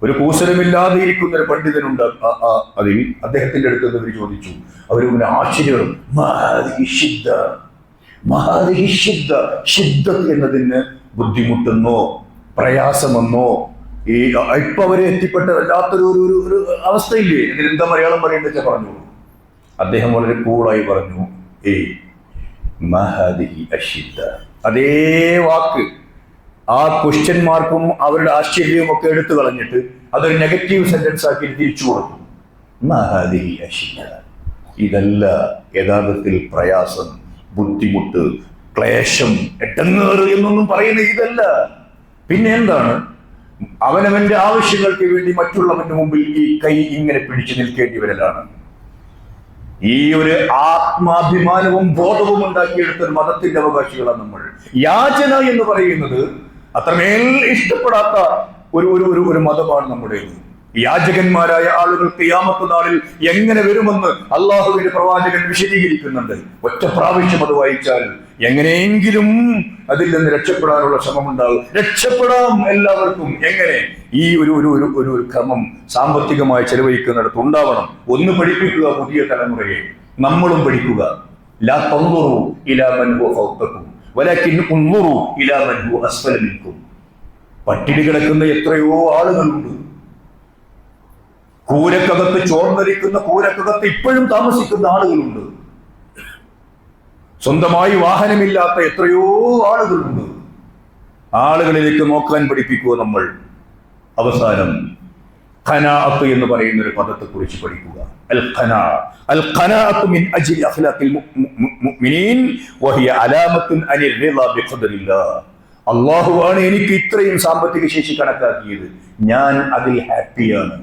ഒരു കൂസലമില്ലാതെ ഇരിക്കുന്ന ഒരു പണ്ഡിതനുണ്ട് അതിൽ. അദ്ദേഹത്തിന്റെ അടുത്ത് അവർ ചോദിച്ചു, അവരിങ്ങനെ ആശ്ചര്യം, എന്നതിന് ബുദ്ധിമുട്ടെന്നോ പ്രയാസമെന്നോ ഈ ഇപ്പൊ അവരെ എത്തിപ്പെട്ട വല്ലാത്തൊരു ഒരു അവസ്ഥയില്ലേ, ഇതിനെന്താ മലയാളം പറയേണ്ടത് പറഞ്ഞു. അദ്ദേഹം വളരെ കൂളായി പറഞ്ഞു, അതേ വാക്ക് ആ ക്വസ്റ്റ്യൻ മാർക്കും അവരുടെ ആശ്ചര്യവും ഒക്കെ എടുത്തു കളഞ്ഞിട്ട് അതൊരു നെഗറ്റീവ് സെന്റൻസ് ആക്കി തിരിച്ചു കൊടുക്കും. ഇതല്ല യഥാർത്ഥത്തിൽ പ്രയാസം, ബുദ്ധിമുട്ട്, ക്ലേശം, എട്ടങ്ങേറ് എന്നൊന്നും പറയുന്ന ഇതല്ല. പിന്നെ എന്താണ്? അവനവന്റെ ആവശ്യങ്ങൾക്ക് വേണ്ടി മറ്റുള്ളവന്റെ മുമ്പിൽ ഈ കൈ ഇങ്ങനെ പിടിച്ചു നിൽക്കേണ്ടി വരലാണ്. ഈ ഒരു ആത്മാഭിമാനവും ബോധവും ഉണ്ടാക്കിയെടുത്ത ഒരു മതത്തിന്റെ അവകാശികളാണ് നമ്മൾ. യാചന എന്ന് പറയുന്നത് അത്രമേൽ ഇഷ്ടപ്പെടാത്ത ഒരു മതമാണ് നമ്മുടേത്. യാചകന്മാരായ ആളുകൾ ഖിയാമത്ത് നാളിൽ എങ്ങനെ വരുമെന്ന് അള്ളാഹുവിന്റെ പ്രവാചകൻ വിശദീകരിക്കുന്നുണ്ട്. ഒറ്റ പ്രാവശ്യം അത് വായിച്ചാൽ എങ്ങനെയെങ്കിലും അതിൽ നിന്ന് രക്ഷപ്പെടാനുള്ള ശ്രമമുണ്ടാകും. രക്ഷപ്പെടാം എല്ലാവർക്കും. എങ്ങനെ? ഈ ഒരു ക്രമം സാമ്പത്തികമായി ചെലവഴിക്കുന്നിടത്ത് ഉണ്ടാവണം. ഒന്ന് പഠിപ്പിക്കുക പുതിയ തലമുറയെ, നമ്മളും പഠിക്കുക. ലാ തൻദുറു ഇലാ മൻ ഹുവ ഫൗഖക്കും വലാകിൻ ഉൻദുറു ഇലാ മൻ ഹുവ അസ്ഫല മിൻകും. പട്ടിണി കിടക്കുന്ന എത്രയോ ആളുകളുണ്ട്. കൂരക്കകത്ത് ചോർന്നരിക്കുന്ന കൂരക്കകത്ത് ഇപ്പോഴും താമസിക്കുന്ന ആളുകളുണ്ട്. സ്വന്തമായി വാഹനമില്ലാത്ത എത്രയോ ആളുകളുണ്ട്. ആളുകളിലേക്ക് നോക്കാൻ പഠിപ്പിക്കുക നമ്മൾ. അവസാനം ഖനാഅത്ത് എന്ന് പറയുന്ന ഒരു പദത്തെ കുറിച്ച് പഠിക്കുക. അൽ ഖനാഅത്ത് മിൻ അജ്ലി അഖ്ലാഖിൽ മുഅ്മിനീൻ വഹിയ അലാമത്തുൻ അനിർ റിളാ ബിഖദരില്ലാഹ്. അല്ലാഹുവാണ് എനിക്ക് ഇത്രയും സാമ്പത്തിക ശേഷി കണക്കാക്കിയത്, ഞാൻ അതിൽ ഹാപ്പിയാണ്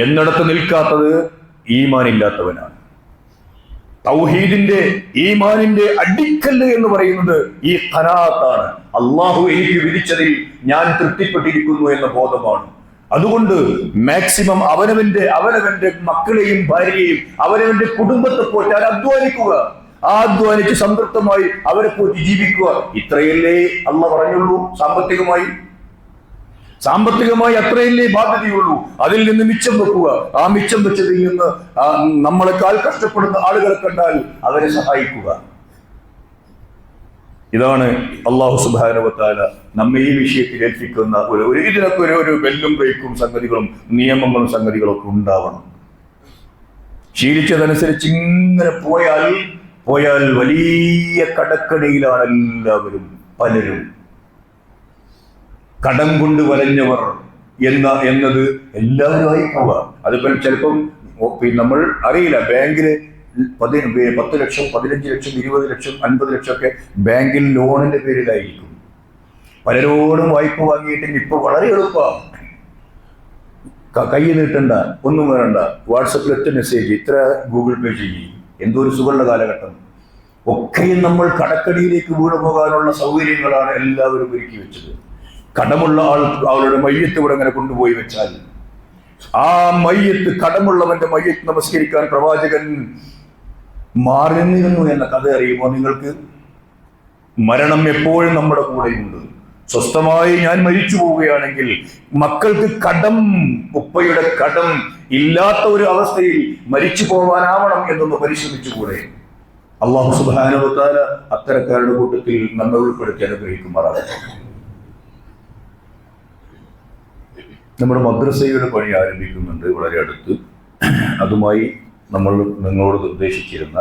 എന്നിടത്ത് നിൽക്കാത്തത് ഈമാനില്ലാത്തവനാണ്. തൗഹീദിന്റെ ഈമാനിന്റെ അടിക്കല്ല് എന്ന് പറയുന്നത് ഈ ഖനാഅത്താണ്. അള്ളാഹു എനിക്ക് വിധിച്ചതിൽ ഞാൻ തൃപ്തിപ്പെട്ടിരിക്കുന്നു എന്ന ബോധമാണ്. അതുകൊണ്ട് മാക്സിമം അവനവന്റെ മക്കളെയും ഭാര്യയെയും അവനവന്റെ കുടുംബത്തെ പോറ്റാൻ അധ്വാനിക്കുക. ആ അധ്വാനിച്ച് സംതൃപ്തമായി അവരെ പോറ്റി ജീവിക്കുക. ഇത്രയല്ലേ അള്ളാഹ് പറഞ്ഞുള്ളൂ. സാമ്പത്തികമായി അത്രയല്ലേ ബാധ്യതയുള്ളൂ. അതിൽ നിന്ന് മിച്ചം വെക്കുക. ആ മിച്ചം വെച്ചതിൽ നിന്ന് നമ്മളെക്കാൾ കഷ്ടപ്പെടുന്ന ആളുകളെ കണ്ടാൽ അവരെ സഹായിക്കുക. ഇതാണ് അല്ലാഹു സുബ്ഹാനഹു വ തആല നമ്മെ ഈ വിഷയത്തിൽ ഏൽപ്പിക്കുന്ന ഇതിനൊക്കെ ഒരു ബെല്ലും ബ്രേക്കും സംഗതികളും നിയമങ്ങളും സംഗതികളും ഒക്കെ ഉണ്ടാവണം. ശീലിച്ചതനുസരിച്ച് ഇങ്ങനെ പോയാൽ വലിയ കടക്കണിയിലാണ് എല്ലാവരും. പലരും കടം കൊണ്ട് വലഞ്ഞവർ എന്നത് എല്ലാവരും ആയിപ്പോവുക. അതിപ്പോൾ ചിലപ്പം നമ്മൾ അറിയില്ല, ബാങ്കില് 10 ലക്ഷം 15 ലക്ഷം 20 ലക്ഷം 50 ലക്ഷം ഒക്കെ ബാങ്കിൽ ലോണിന്റെ പേരിലായിരിക്കും. പലരോടും വായ്പ വാങ്ങിയിട്ട് ഇപ്പൊ വളരെ എളുപ്പമാണ്. കൈ നീട്ടണ്ട, ഒന്നും വേണ്ട, വാട്സപ്പിൽ ഒറ്റ മെസ്സേജ്, ഇത്ര ഗൂഗിൾ പേ ചെയ്യും. എന്തോ ഒരു സുഖമുള്ള കാലഘട്ടം. ഒക്കെയും നമ്മൾ കടക്കടിയിലേക്ക് വീണു പോകാനുള്ള സൗകര്യങ്ങളാണ് എല്ലാവരും ഒരുക്കി വെച്ചത്. കടമുള്ള അവളുടെ മയ്യത്ത് ഇവിടെ അങ്ങനെ കൊണ്ടുപോയി വെച്ചാൽ ആ മയ്യത്ത്, കടമുള്ളവന്റെ മയ്യത്ത് നമസ്കരിക്കാൻ പ്രവാചകൻ മാറി നിന്നിരുന്നു എന്ന കഥ അറിയുമോ നിങ്ങൾക്ക്? മരണം എപ്പോഴും നമ്മുടെ കൂടെയുണ്ട്. സ്വസ്ഥമായി ഞാൻ മരിച്ചു പോവുകയാണെങ്കിൽ മക്കൾക്ക് ഉപ്പയുടെ കടം ഇല്ലാത്ത ഒരു അവസ്ഥയിൽ മരിച്ചു പോവാനാവണം എന്നൊന്ന് പരിശ്രമിച്ചുകൂടെ? അല്ലാഹു സുബ്ഹാനഹു വ തആല അത്തരക്കാരുടെ കൂട്ടത്തിൽ നമ്മെ ഉൾപ്പെടുത്തി അനുഗ്രഹിക്കുമാറാകട്ടെ. നമ്മുടെ മദ്രസയുടെ പണി ആരംഭിക്കുന്നുണ്ട് വളരെ അടുത്ത്. അതുമായി നമ്മൾ നിങ്ങളോട് നിർദ്ദേശിച്ചിരുന്ന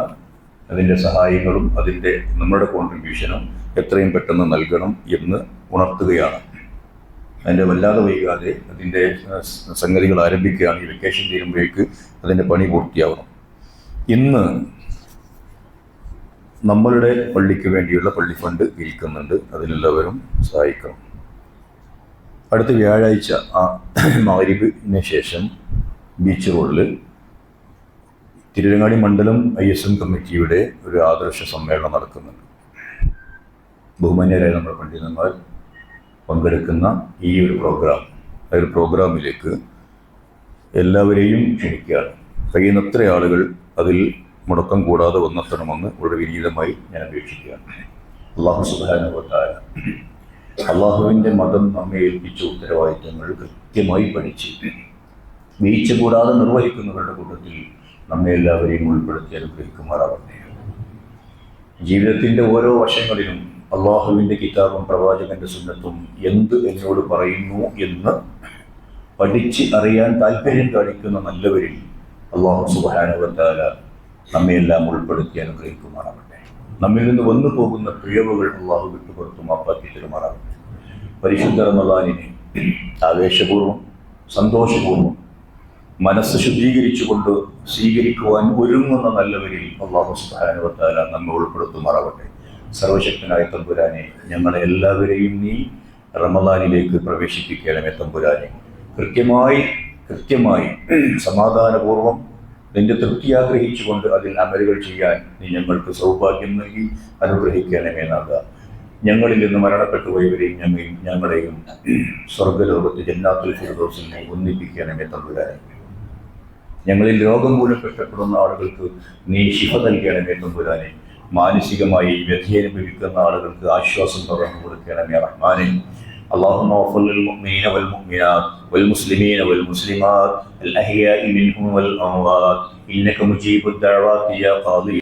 അതിൻ്റെ സഹായങ്ങളും നമ്മുടെ കോൺട്രിബ്യൂഷനും എത്രയും പെട്ടെന്ന് നൽകണം എന്ന് ഉണർത്തുകയാണ്. അതിൻ്റെ വല്ലാതെ വൈകാതെ അതിൻ്റെ സംഗതികൾ ആരംഭിക്കുകയാണ്. ഈ വെക്കേഷൻ തീരുമ്പോഴേക്ക് അതിൻ്റെ പണി പൂർത്തിയാവണം. ഇന്ന് നമ്മളുടെ പള്ളിക്ക് വേണ്ടിയുള്ള പള്ളി ഫണ്ട് ഇരിക്കുന്നുണ്ട്. അതിലെല്ലാവരും സഹായിക്കണം. അടുത്ത വ്യാഴാഴ്ച മഗ്‌രിബിന് ശേഷം ബീച്ച് റോഡിൽ തിരുരങ്ങാടി മണ്ഡലം ISM കമ്മിറ്റിയുടെ ഒരു ആദർശ സമ്മേളനം നടക്കുന്നുണ്ട്. ബഹുമാന്യരായ നമ്മുടെ പണ്ഡിതന്മാർ പങ്കെടുക്കുന്ന ഈ ഒരു പ്രോഗ്രാമിലേക്ക് എല്ലാവരെയും ക്ഷണിക്കുകയാണ്. കഴിയുന്നത്ര ആളുകൾ അതിൽ മുടക്കം കൂടാതെ വന്നെത്തണമെന്ന് വളരെ വിനീതമായി ഞാൻ അപേക്ഷിക്കുകയാണ്. അല്ലാഹു സുബ്ഹാനഹു വ തആല അള്ളാഹുവിൻ്റെ മതം നമ്മെ ഏൽപ്പിച്ച ഉത്തരവാദിത്തങ്ങൾ കൃത്യമായി പഠിച്ച് വീഴ്ച കൂടാതെ നിർവഹിക്കുന്നവരുടെ കൂട്ടത്തിൽ നമ്മെ എല്ലാവരെയും ഉൾപ്പെടുത്തി അനുഗ്രഹിക്കുമാറാവട്ടെ. ജീവിതത്തിൻ്റെ ഓരോ വശങ്ങളിലും അള്ളാഹുവിൻ്റെ കിതാബും പ്രവാചകന്റെ സുന്നത്തും എന്ത് എന്നോട് പറയുന്നു എന്ന് പഠിച്ച് അറിയാൻ താല്പര്യം കാണിക്കുന്ന നല്ലവരിൽ അള്ളാഹു സുബ്ഹാനഹു വ തആല നമ്മയെല്ലാം ഉൾപ്പെടുത്തി അനുഗ്രഹിക്കുമാറാവട്ടെ. നമ്മിൽ നിന്ന് വന്നു പോകുന്ന പിഴവുകൾ അള്ളാഹു വിട്ടുപുറത്തു മാപ്പാക്കി തരുമാറാവട്ടെ. പരിശുദ്ധ റമളാനിനെ ആവേശപൂർവ്വം സന്തോഷപൂർവ്വം മനസ്സ് ശുദ്ധീകരിച്ചുകൊണ്ട് സ്വീകരിക്കുവാൻ ഒരുങ്ങുന്ന നല്ലവരിൽ അള്ളാഹു സുബ്ഹാനഹു വ തആല നമ്മെ ഉൾപ്പെടുത്തുമാറാവട്ടെ. സർവശക്തനായ തമ്പുരാനെ, ഞങ്ങളെ എല്ലാവരെയും നീ റമളാനിലേക്ക് പ്രവേശിപ്പിക്കണമേ തമ്പുരാനെ. കൃത്യമായി സമാധാനപൂർവ്വം നിന്റെ തൃപ്തി ആഗ്രഹിച്ചുകൊണ്ട് അതിൽ അമലുകൾ ചെയ്യാൻ നീ ഞങ്ങൾക്ക് സൗഭാഗ്യം നൽകി അനുഗ്രഹിക്കണമേ നാഥ. ഞങ്ങളിൽ നിന്ന് മരണപ്പെട്ടു പോയവരെയും ഞങ്ങളെയും സ്വർഗ്ഗലോകത്ത് ജന്നാത്തുൽ ഫിർദൗസിൽ നീ ഒന്നിപ്പിക്കണമേ തമ്പുരാനെ. ഞങ്ങളിൽ രോഗം മൂലം കഷ്ടപ്പെടുന്ന ആളുകൾക്ക് നീ ശിഫ നൽകണമേ തമ്പുരാനെ. മാനസികമായി വ്യഥയനുഭവിക്കുന്ന ആളുകൾക്ക് ആശ്വാസം പകർന്നു കൊടുക്കണമേ റഹ്മാനെ. اللهم اغفر للمؤمنين والمؤمنات والمسلمين والمسلمات الأحياء منهم والأموات إنك مجيب الدعوات يا قاضي